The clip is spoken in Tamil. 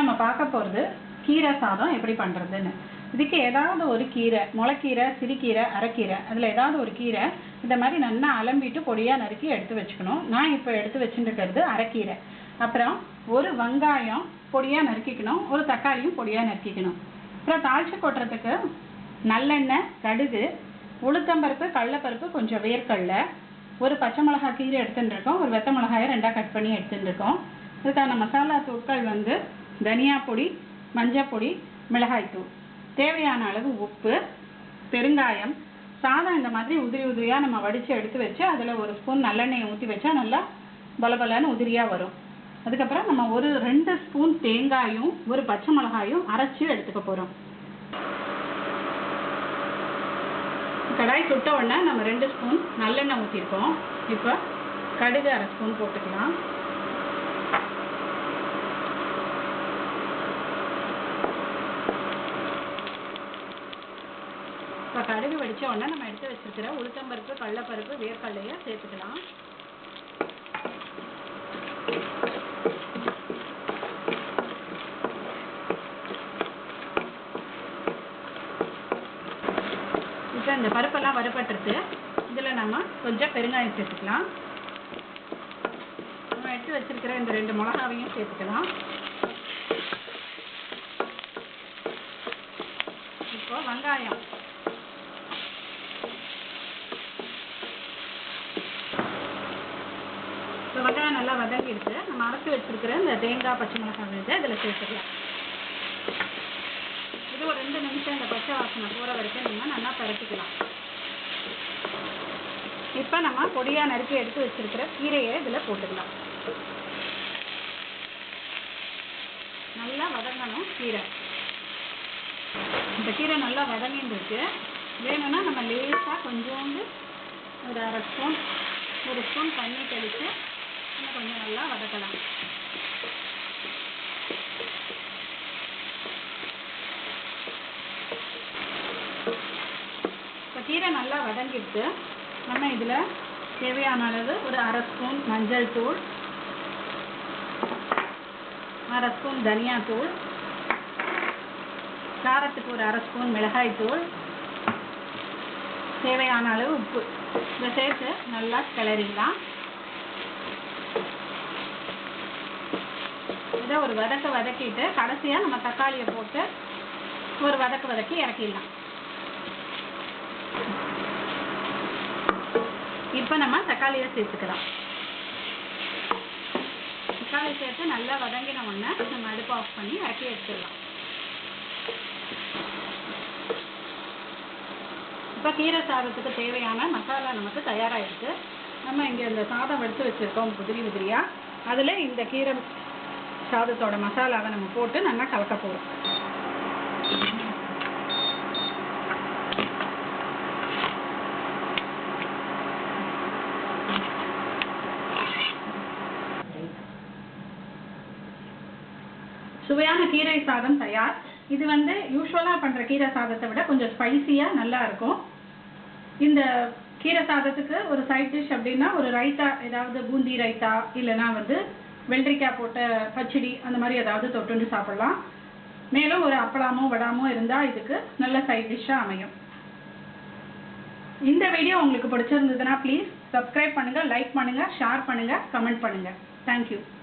நம்ம பார்க்க போகிறது கீரை சாதம் எப்படி பண்ணுறதுன்னு. இதுக்கு ஏதாவது ஒரு கீரை, முளைக்கீரை, சிறுகீரை, அரைக்கீரை, அதில் ஏதாவது ஒரு கீரை இந்த மாதிரி நல்லா அலம்பிட்டு பொடியாக நறுக்கி எடுத்து வச்சுக்கணும். நான் இப்போ எடுத்து வச்சுருக்கிறது அரைக்கீரை. அப்புறம் ஒரு வெங்காயம் பொடியாக நறுக்கிக்கணும், ஒரு தக்காளியும் பொடியாக நறுக்கிக்கணும். அப்புறம் தாளித்து கொட்டுறதுக்கு நல்லெண்ணெய், கடுகு, உளுத்தம்பருப்பு, கடலைப்பருப்பு, கொஞ்சம் வேர்க்கடலை, ஒரு பச்சை மிளகாய் கீரை எடுத்துகிட்டு இருக்கோம், ஒரு வெத்த மிளகாயை ரெண்டாக கட் பண்ணி எடுத்துகிட்டு இருக்கோம். இதுக்கான மசாலா தூட்கள் வந்து தனியா பொடி, மஞ்சள் பொடி, மிளகாய்த்தூள், தேவையான அளவு உப்பு, பெருங்காயம். சாதம் இந்த மாதிரி உதிரி உதிரியாக நம்ம வடித்து எடுத்து வச்சு அதில் ஒரு ஸ்பூன் நல்லெண்ணெயை ஊற்றி வச்சா நல்லா பலபலன்னு உதிரியாக வரும். அதுக்கப்புறம் நம்ம ஒரு 2 ஸ்பூன் தேங்காயும் ஒரு பச்சை மிளகாயும் அரைச்சி எடுத்துக்க போகிறோம். கடாய் சுட்ட உடனே நம்ம 2 ஸ்பூன் நல்லெண்ணெய் ஊற்றிருக்கோம். இப்போ கடுகு 1/2 ஸ்பூன் போட்டுக்கலாம். இப்போ கடுகு வெடிச்ச உடனே நம்ம எடுத்து வச்சிருக்கிற உளுத்தம்பருப்பு, கடலைப்பருப்பு, வேர்க்கடலையை சேர்த்துக்கலாம். இப்போ இந்த பருப்பெல்லாம் வறுபட்டுருக்கு. இதில் நம்ம கொஞ்சம் பெருங்காயம் சேர்த்துக்கலாம். நம்ம எடுத்து வச்சிருக்கிற இந்த 2 மிளகாவையும் சேர்த்துக்கலாம். இப்போ வெங்காயம், இப்போ வெங்காயம் நல்லா வதங்கிடுச்சு. நம்ம அரைச்சி வச்சிருக்கிற இந்த தேங்காய், பச்சை மிளகாய் விழுந்து இதில் சேர்த்துக்கலாம். இது ஒரு 2 நிமிஷம் இந்த பச்சை வாசனை போகிற வரைக்கும் நம்ம நல்லா பரட்டிக்கலாம். இப்போ நம்ம பொடியாக நறுக்கி எடுத்து வச்சிருக்கிற கீரையை இதில் போட்டுக்கலாம். நல்லா வதங்கணும் கீரை. இந்த கீரை நல்லா வதங்கிட்டு இருக்கு. வேணும்னா நம்ம லேசாக கொஞ்சோண்டு ஒரு 1/2 ஸ்பூன், 1 ஸ்பூன் தண்ணி தெளித்து இன்னும் கொஞ்சம் நல்லா வதக்கலாம். இப்போ கீரை நல்லா வதங்கிடுச்சு. நம்ம இதில் தேவையான அளவு ஒரு 1/2 ஸ்பூன் மஞ்சள் தூள், 1/2 ஸ்பூன் தனியாத்தூள், காரத்துக்கு ஒரு 1/2 ஸ்பூன் மிளகாய் தூள், தேவையான அளவு உப்பு இதை சேர்த்து நல்லா கிளறிடலாம். இதை ஒரு வதக்கிட்டு கடைசியாக நம்ம தக்காளியை போட்டு ஒரு வதக்கி இறக்கிடலாம். இப்போ நம்ம தக்காளியை சேர்த்துக்கலாம். தக்காளி சேர்த்து நல்லா வதங்கின உடனே நம்ம அடுப்பு ஆஃப் பண்ணி இறக்கி எடுத்துடலாம். இப்போ கீரை சாதத்துக்கு தேவையான மசாலா நமக்கு தயாராகிருக்கு. நம்ம இங்கே இந்த சாதம் எடுத்து வச்சுருக்கோம் உதிரி உதிரியாக. அதில் இந்த கீரை சாதத்தோட மசாலாவை நம்ம போட்டு நல்லா கலக்க போகிறோம். சுவையான கீரை சாதம் தயார். இது வந்து யூஸ்வலாக பண்ணுற கீரை சாதத்தை விட கொஞ்சம் ஸ்பைசியாக நல்லா இருக்கும். இந்த கீரை சாதத்துக்கு ஒரு சைட் டிஷ் அப்படின்னா ஒரு ரைத்தா, ஏதாவது பூந்தி ரைத்தா, இல்லைனா வந்து வெள்ளரிக்காய் போட்ட பச்சடி, அந்த மாதிரி ஏதாவது தொட்டுண்டு சாப்பிடலாம். மேலும் ஒரு அப்பளமோ வடாமோ இருந்தால் இதுக்கு நல்ல சைட் டிஷ்ஷாக அமையும். இந்த வீடியோ உங்களுக்கு பிடிச்சிருந்ததுன்னா ப்ளீஸ் சப்ஸ்கிரைப் பண்ணுங்கள், லைக் பண்ணுங்கள், ஷேர் பண்ணுங்கள், கமெண்ட் பண்ணுங்கள். தேங்க்யூ.